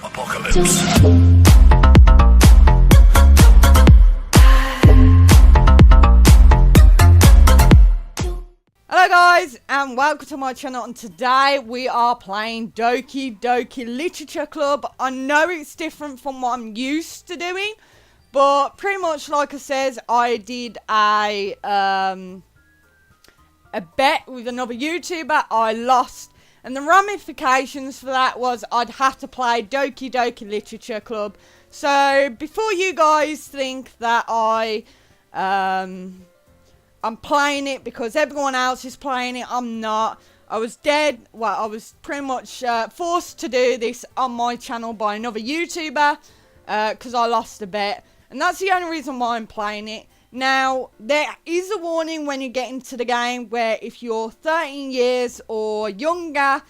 apocalypse. Hello guys and welcome to my channel, and today we are playing Doki Doki Literature Club. I know it's different from what I'm used to doing, but pretty much like I said, I did a bet with another YouTuber. I lost, and the ramifications for that was I'd have to play Doki Doki Literature Club. So before you guys think that I'm playing it because everyone else is playing it, I'm not. I was pretty much forced to do this on my channel by another YouTuber because I lost a bet, and that's the only reason why I'm playing it. Now, there is a warning when you get into the game where if you're 13 years or younger,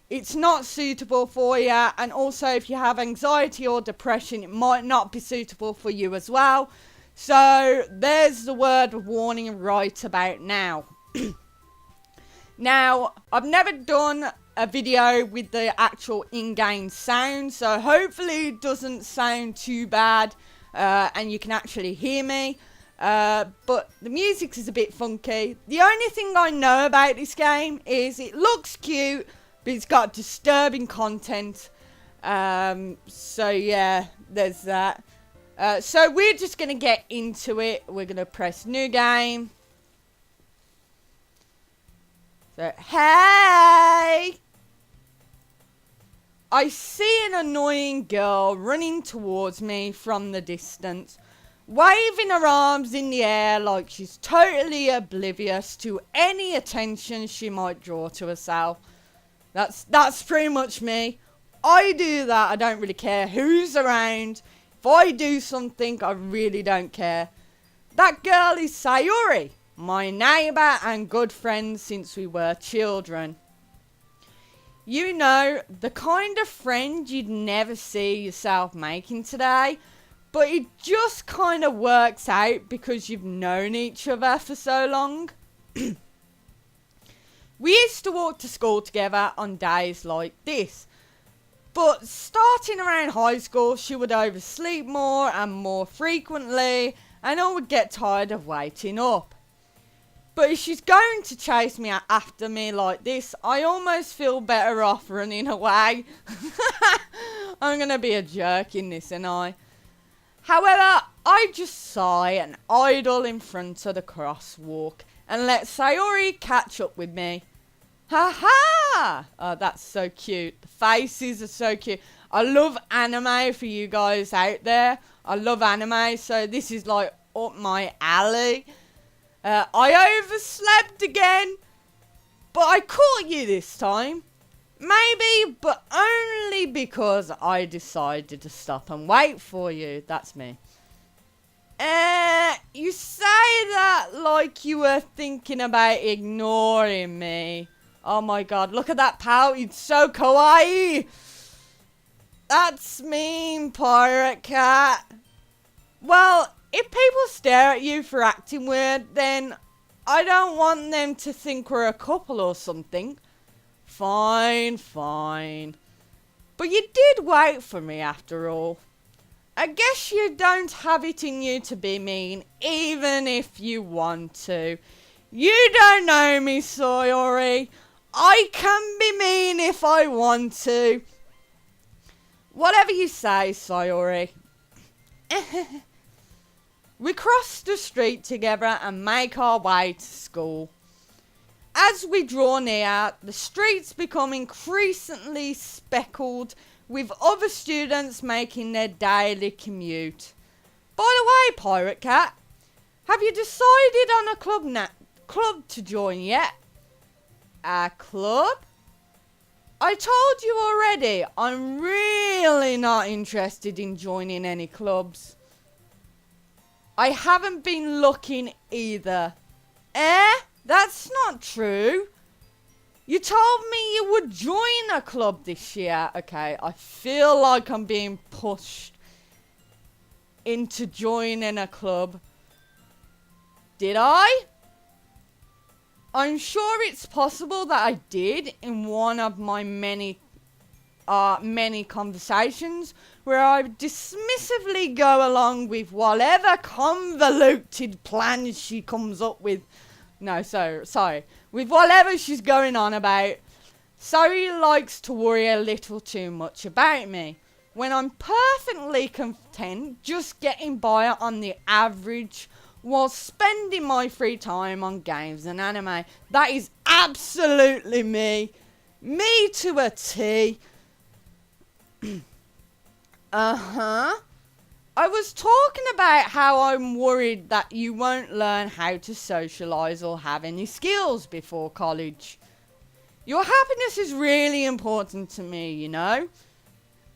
it's not suitable for you, and also if you have anxiety or depression, it might not be suitable for you as well. So, there's the word of warning right about now. Now, I've never done a video with the actual in-game sound, so hopefully it doesn't sound too bad and you can actually hear me. But the music is a bit funky. The only thing I know about this game is it looks cute, but it's got disturbing content. So yeah, there's that. So we're just going to get into it. We're going to press new game. So, hey! I see an annoying girl running towards me from the distance, waving her arms in the air like she's totally oblivious to any attention she might draw to herself. That's pretty much me. I do that. I don't really care who's around. If I do something, I really don't care. That girl is Sayori, my neighbour and good friend since we were children. You know, the kind of friend you'd never see yourself making today, but it just kind of works out because you've known each other for so long. We used to walk to school together on days like this. But starting around high school, she would oversleep more and more frequently, and I would get tired of waiting up. But if she's going to chase me after me like this, I almost feel better off running away. I'm going to be a jerk in this, ain't I? However, I just sigh and idle in front of the crosswalk and let Sayori catch up with me. Ha ha! Oh, that's so cute. The faces are so cute. I love anime for you guys out there. I love anime, so this is like up my alley. I overslept again, but I caught you this time. Maybe, but only because I decided to stop and wait for you. That's me. You say that like you were thinking about ignoring me. Oh my god, look at that pout. It's so kawaii. That's mean, pirate cat. Well, if people stare at you for acting weird, then I don't want them to think we're a couple or something. Fine, fine. But you did wait for me after all. I guess you don't have it in you to be mean, even if you want to. You don't know me, Sayori. I can be mean if I want to. Whatever you say, Sayori. We cross the street together and make our way to school. As we draw near, the streets become increasingly speckled with other students making their daily commute. By the way, Pirate Cat, have you decided on a club to join yet? A club? I told you already, I'm really not interested in joining any clubs. I haven't been looking either. That's not true. You told me you would join a club this year. Okay, I feel like I'm being pushed into joining a club. Did I? I'm sure it's possible that I did in one of my many are many conversations where I dismissively go along with whatever convoluted plans she comes up with. No, sorry. With whatever she's going on about. Sayori likes to worry a little too much about me, when I'm perfectly content just getting by on the average while spending my free time on games and anime. That is absolutely me. Me to a T. I was talking about how I'm worried that you won't learn how to socialise or have any skills before college. Your happiness is really important to me, you know.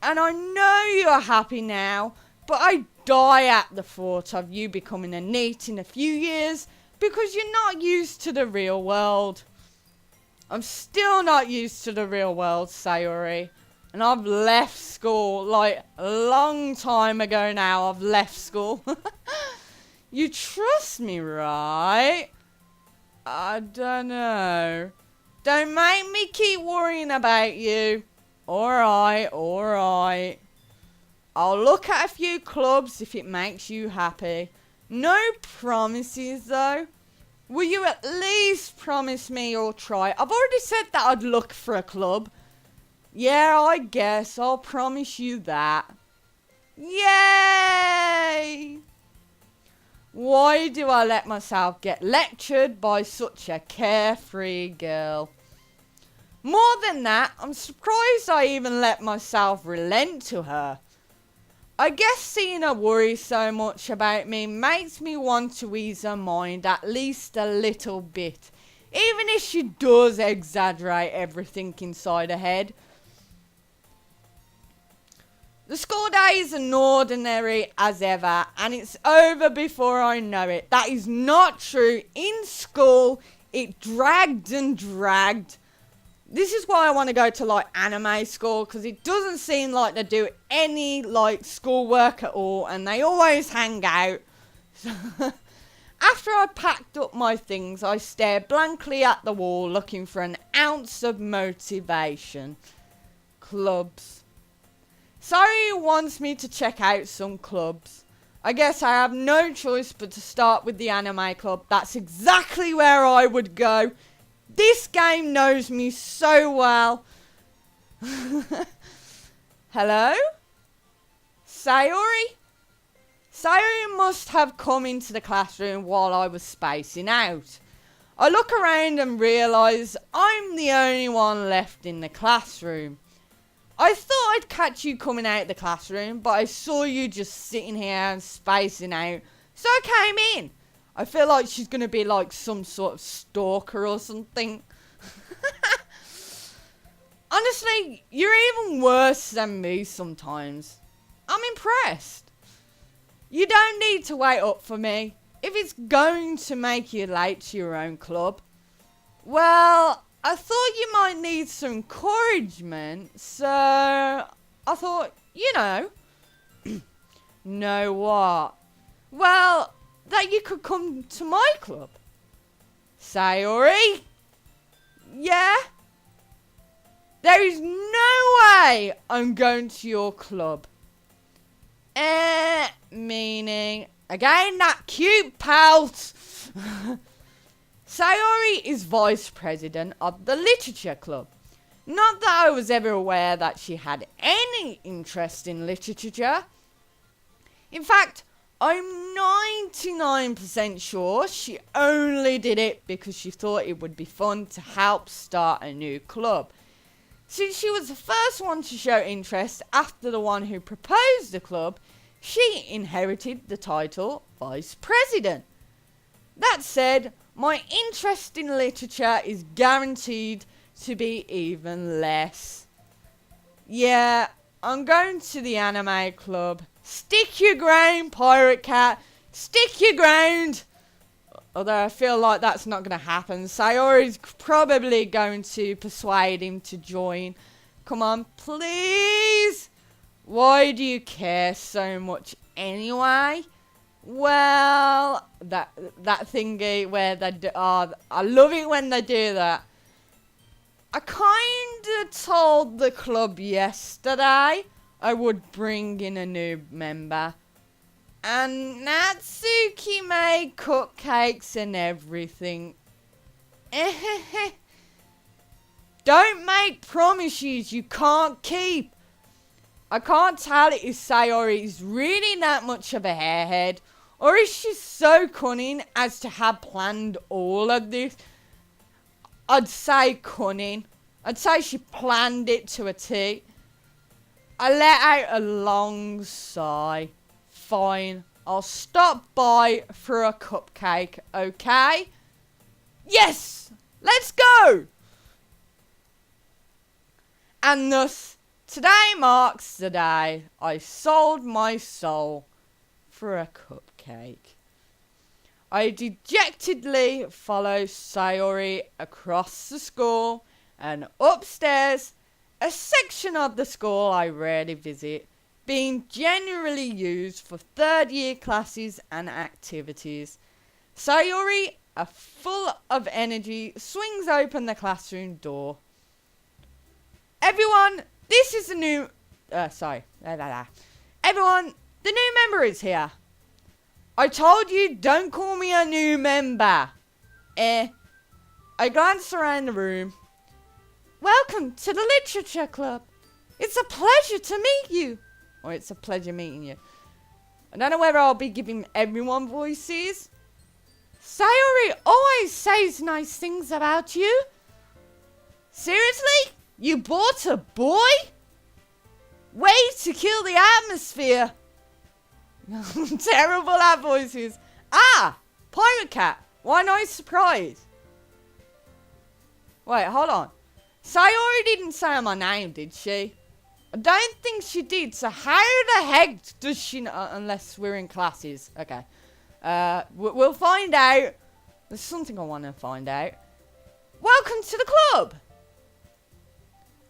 And I know you're happy now, but I die at the thought of you becoming a NEET in a few years because you're not used to the real world. I'm still not used to the real world, Sayori. And I've left school, like, a long time ago now. I've left school. You trust me, right? I don't know. Don't make me keep worrying about you. Alright. I'll look at a few clubs if it makes you happy. No promises, though. Will you at least promise me you'll try? I've already said that I'd look for a club. Yeah, I guess I'll promise you that. Yay! Why do I let myself get lectured by such a carefree girl? More than that, I'm surprised I even let myself relent to her. I guess seeing her worry so much about me makes me want to ease her mind at least a little bit, even if she does exaggerate everything inside her head. The school day is an ordinary as ever, and it's over before I know it. That is not true. In school, it dragged and dragged. This is why I want to go to, like, anime school, because it doesn't seem like they do any, like, schoolwork at all, and they always hang out. After I packed up my things, I stared blankly at the wall, looking for an ounce of motivation. Clubs. Sayori wants me to check out some clubs. I guess I have no choice but to start with the anime club. That's exactly where I would go. This game knows me so well. Hello? Sayori? Sayori must have come into the classroom while I was spacing out. I look around and realise I'm the only one left in the classroom. I thought I'd catch you coming out of the classroom, but I saw you just sitting here and spacing out, so I came in. I feel like she's going to be like some sort of stalker or something. Honestly, you're even worse than me sometimes. I'm impressed. You don't need to wait up for me if it's going to make you late to your own club. Well, I thought you might need some encouragement, so I thought, you know. Know what? Well, that you could come to my club. Sayori? Yeah? There is no way I'm going to your club. Meaning, again, that cute pout. Sayori is vice president of the literature club. Not that I was ever aware that she had any interest in literature. In fact, I'm 99% sure she only did it because she thought it would be fun to help start a new club. Since she was the first one to show interest after the one who proposed the club, she inherited the title Vice President. That said, my interest in literature is guaranteed to be even less. Yeah, I'm going to the anime club. Stick your ground, Pirate Cat. Stick your ground. Although I feel like that's not going to happen. Sayori's probably going to persuade him to join. Come on, please. Why do you care so much anyway? Well, that thingy where they do, I love it when they do that. I kinda told the club yesterday I would bring in a new member. And Natsuki made cupcakes and everything. Don't make promises you can't keep. I can't tell if Sayori is really that much of a hairhead, or is she so cunning as to have planned all of this. I'd say cunning. I'd say she planned it to a T. I let out a long sigh. Fine, I'll stop by for a cupcake, okay? Yes! Let's go! And thus, today marks the day I sold my soul for a cupcake. I dejectedly follow Sayori across the school and upstairs, a section of the school I rarely visit, being generally used for third-year classes and activities. Sayori, full of energy, swings open the classroom door. Everyone, this is the new... Everyone, the new member is here. I told you, don't call me a new member. I glance around the room. Welcome to the literature club. It's a pleasure to meet you. Or it's a pleasure meeting you. I don't know whether I'll be giving everyone voices. Sayori always says nice things about you. Seriously? You bought a boy? Way to kill the atmosphere. Terrible at voices. Ah! Pirate Cat. Why no surprise? Wait, hold on. Sayori didn't say my name, did she? I don't think she did, so how the heck does she know, unless we're in classes. Okay. We'll find out. There's something I want to find out. Welcome to the club!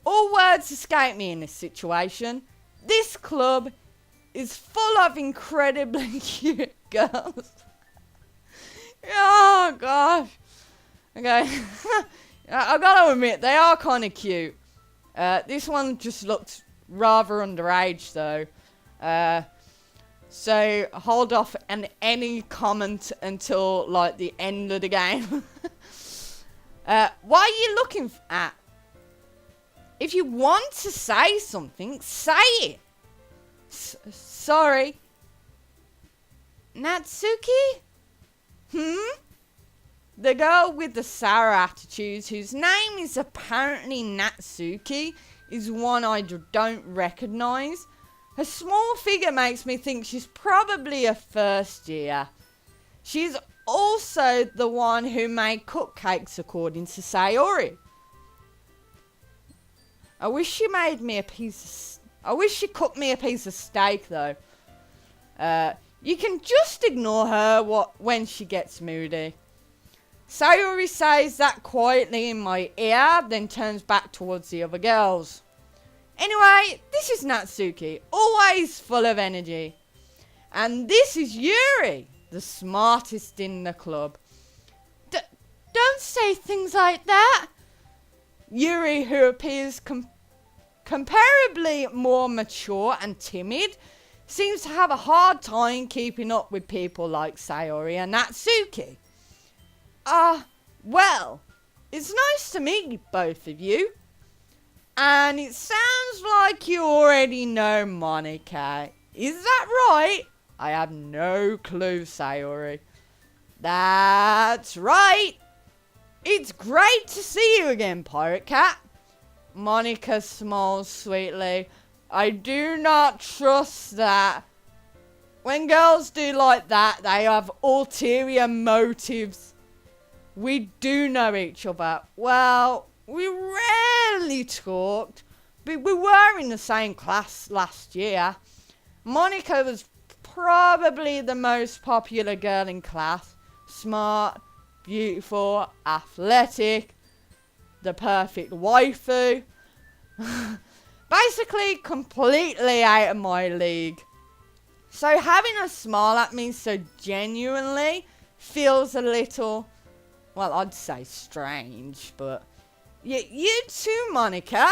All words escape me in this situation. This club is full of incredibly cute girls. Oh, gosh. Okay. I gotta admit, they are kind of cute. This one just looked rather underage, though. So, hold off on any comment until, like, the end of the game. What are you looking at? If you want to say something, say it. Sorry. Natsuki? The girl with the sour attitude, whose name is apparently Natsuki, is one I don't recognise. Her small figure makes me think she's probably a first year. She's also the one who made cupcakes, according to Sayori. I wish she cooked me a piece of steak, though. You can just ignore her when she gets moody. Sayori says that quietly in my ear, then turns back towards the other girls. Anyway, this is Natsuki, always full of energy. And this is Yuri, the smartest in the club. Don't say things like that. Yuri, who appears comparably more mature and timid, seems to have a hard time keeping up with people like Sayori and Natsuki. Well, it's nice to meet both of you. And it sounds like you already know Monika. Is that right? I have no clue, Sayori. That's right. It's great to see you again, Pirate Cat. Monika smiles sweetly. I do not trust that. When girls do like that, they have ulterior motives. We do know each other. Well, we rarely talked, but we were in the same class last year. Monika was probably the most popular girl in class. Smart, beautiful, athletic, the perfect waifu. Basically, completely out of my league. So having her smile at me so genuinely feels a little, well, I'd say strange, but You too, Monika.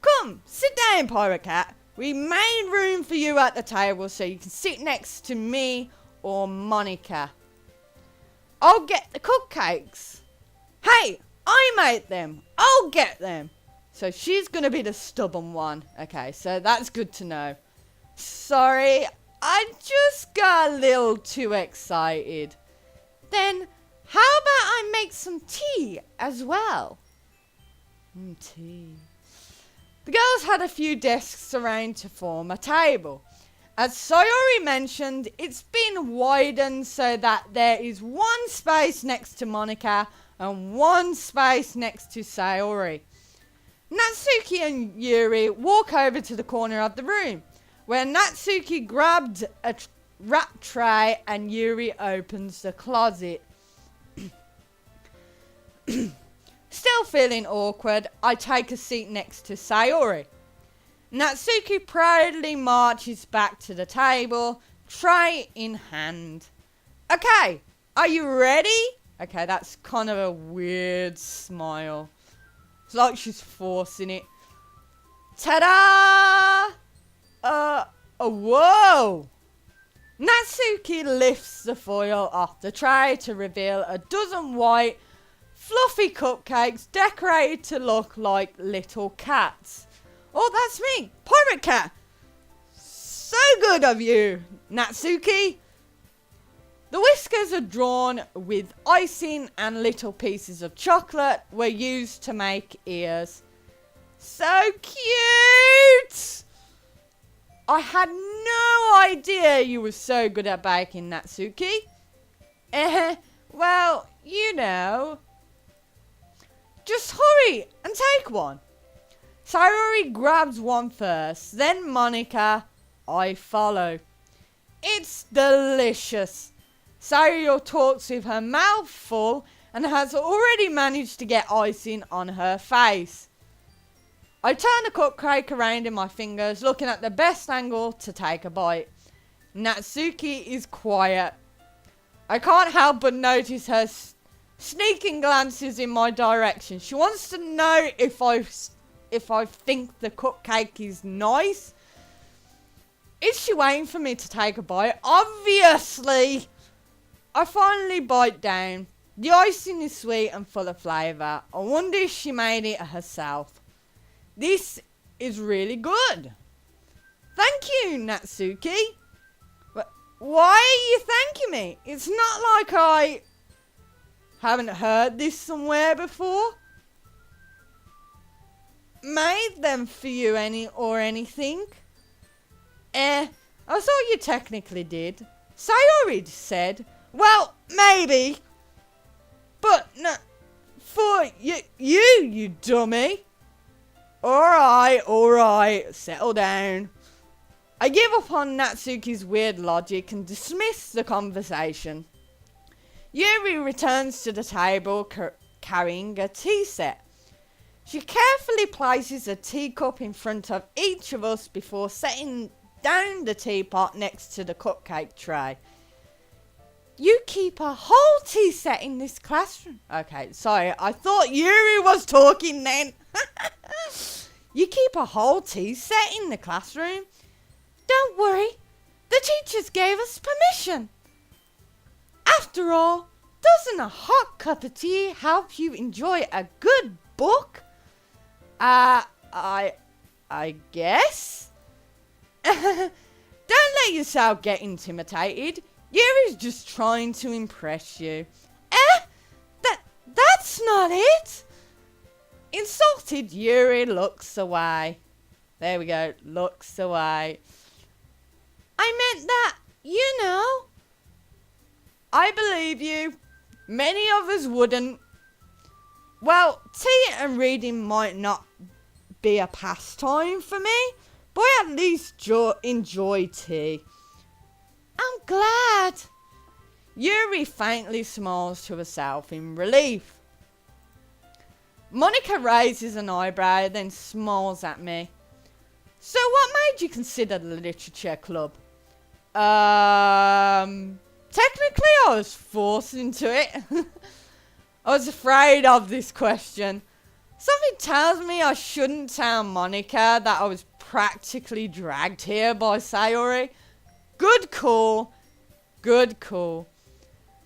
Come, sit down, Pirate Cat. We made room for you at the table so you can sit next to me or Monika. I'll get the cupcakes. Hey, I made them. I'll get them. So she's going to be the stubborn one. Okay, so that's good to know. Sorry, I just got a little too excited. Then, how about I make some tea as well? Tea. The girls had a few desks around to form a table. As Sayori mentioned, it's been widened so that there is one space next to Monika and one space next to Sayori. Natsuki and Yuri walk over to the corner of the room, where Natsuki grabbed a wrap tray and Yuri opens the closet. Still feeling awkward, I take a seat next to Sayori. Natsuki proudly marches back to the table, tray in hand. Okay, are you ready? Okay, that's kind of a weird smile. It's like she's forcing it. Ta-da! Whoa! Natsuki lifts the foil off the tray to reveal a dozen white, fluffy cupcakes decorated to look like little cats. Oh, that's me, Pirate Cat. So good of you, Natsuki. The whiskers are drawn with icing and little pieces of chocolate were used to make ears. So cute! I had no idea you were so good at baking, Natsuki. Well, you know. Just hurry and take one. Sayori grabs one first, then Monika. I follow. It's delicious. Sayori talks with her mouth full and has already managed to get icing on her face. I turn the cupcake around in my fingers, looking at the best angle to take a bite. Natsuki is quiet. I can't help but notice her sneaking glances in my direction. She wants to know if I think the cupcake is nice. Is she waiting for me to take a bite? Obviously. I finally bite down. The icing is sweet and full of flavour. I wonder if she made it herself. This is really good. Thank you, Natsuki. But why are you thanking me? It's not like I haven't heard this somewhere before. Made them for you anything? I thought you technically did. Sayori said, well, maybe. But no, for you dummy. Alright, settle down. I give up on Natsuki's weird logic and dismiss the conversation. Yuri returns to the table carrying a tea set. She carefully places a teacup in front of each of us before setting down the teapot next to the cupcake tray. You keep a whole tea set in this classroom. Okay, sorry, I thought Yuri was talking then. You keep a whole tea set in the classroom? Don't worry, the teachers gave us permission. After all, doesn't a hot cup of tea help you enjoy a good book? I guess? Don't let yourself get intimidated. Yuri's just trying to impress you. That's not it. Insulted Yuri looks away. There we go, looks away. I meant that, you know. I believe you. Many of us wouldn't. Well, tea and reading might not be a pastime for me, but I at least enjoy tea. I'm glad. Yuri faintly smiles to herself in relief. Monika raises an eyebrow, then smiles at me. So what made you consider the literature club? Technically I was forced into it. I was afraid of this question. Something tells me I shouldn't tell Monika that I was practically dragged here by Sayori. Good call. Good call.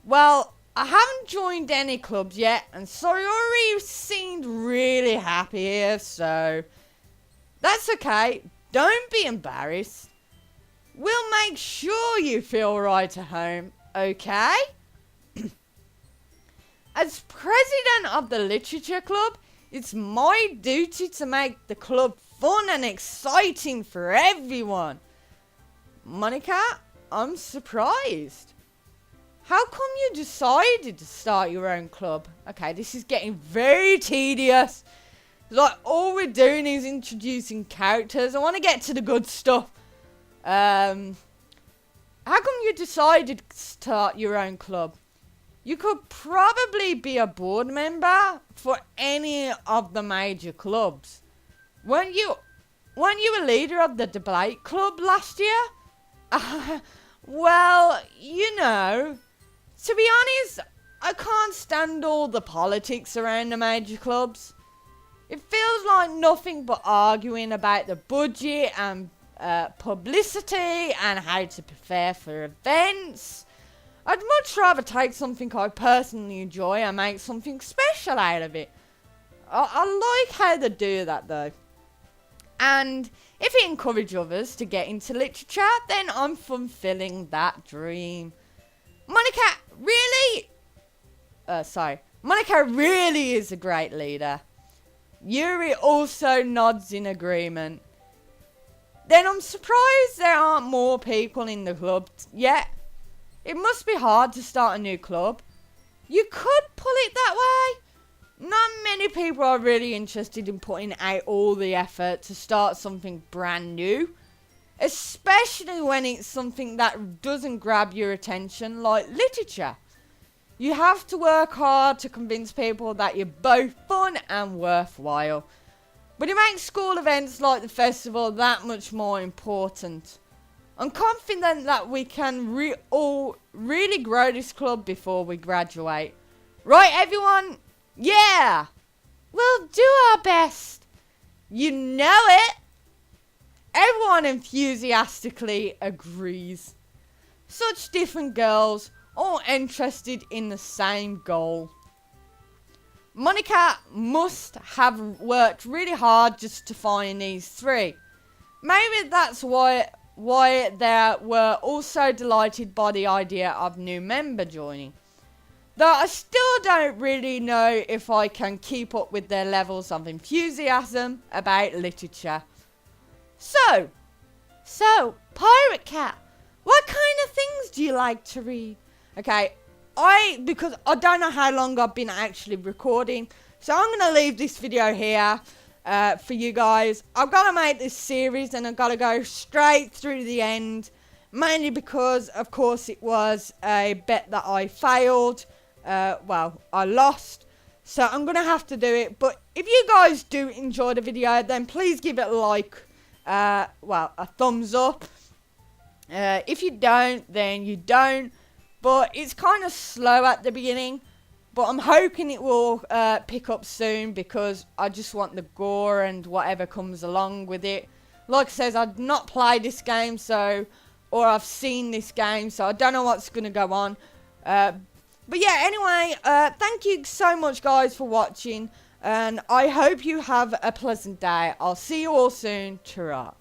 Well, I haven't joined any clubs yet, and Sayori seemed really happy here, so that's okay. Don't be embarrassed. We'll make sure you feel right at home, okay? As president of the literature club, it's my duty to make the club fun and exciting for everyone. Monika, I'm surprised. How come you decided to start your own club? Okay, this is getting very tedious. Like, all we're doing is introducing characters. I want to get to the good stuff. How come you decided to start your own club? You could probably be a board member for any of the major clubs. Weren't you a leader of the debate club last year? Well, you know, to be honest, I can't stand all the politics around the major clubs. It feels like nothing but arguing about the budget and publicity and how to prepare for events. I'd much rather take something I personally enjoy and make something special out of it. I like how they do that though. And if it encourages others to get into literature, then I'm fulfilling that dream. Monika really is a great leader. Yuri also nods in agreement. Then I'm surprised there aren't more people in the club yet. It must be hard to start a new club. You could pull it that way. Not many people are really interested in putting out all the effort to start something brand new. Especially when it's something that doesn't grab your attention, like literature. You have to work hard to convince people that you're both fun and worthwhile. But it makes school events like the festival that much more important. I'm confident that we can all really grow this club before we graduate. Right, everyone? Yeah! We'll do our best. You know it. Everyone enthusiastically agrees. Such different girls, all interested in the same goal. Monika must have worked really hard just to find these three. Maybe that's why they were also delighted by the idea of new member joining. Though I still don't really know if I can keep up with their levels of enthusiasm about literature. So, Pirate Cat, what kind of things do you like to read? Okay, because I don't know how long I've been actually recording, so I'm going to leave this video here for you guys. I've got to make this series and I've got to go straight through the end, mainly because, of course, it was a bet that I failed. I lost, so I'm going to have to do it. But if you guys do enjoy the video, then please give it a like, a thumbs up. If you don't, then you don't. But it's kind of slow at the beginning. But I'm hoping it will pick up soon because I just want the gore and whatever comes along with it. Like I says, I've not played this game, or I've seen this game, so I don't know what's going to go on. But yeah, anyway, thank you so much, guys, for watching. And I hope you have a pleasant day. I'll see you all soon. Ta-ra.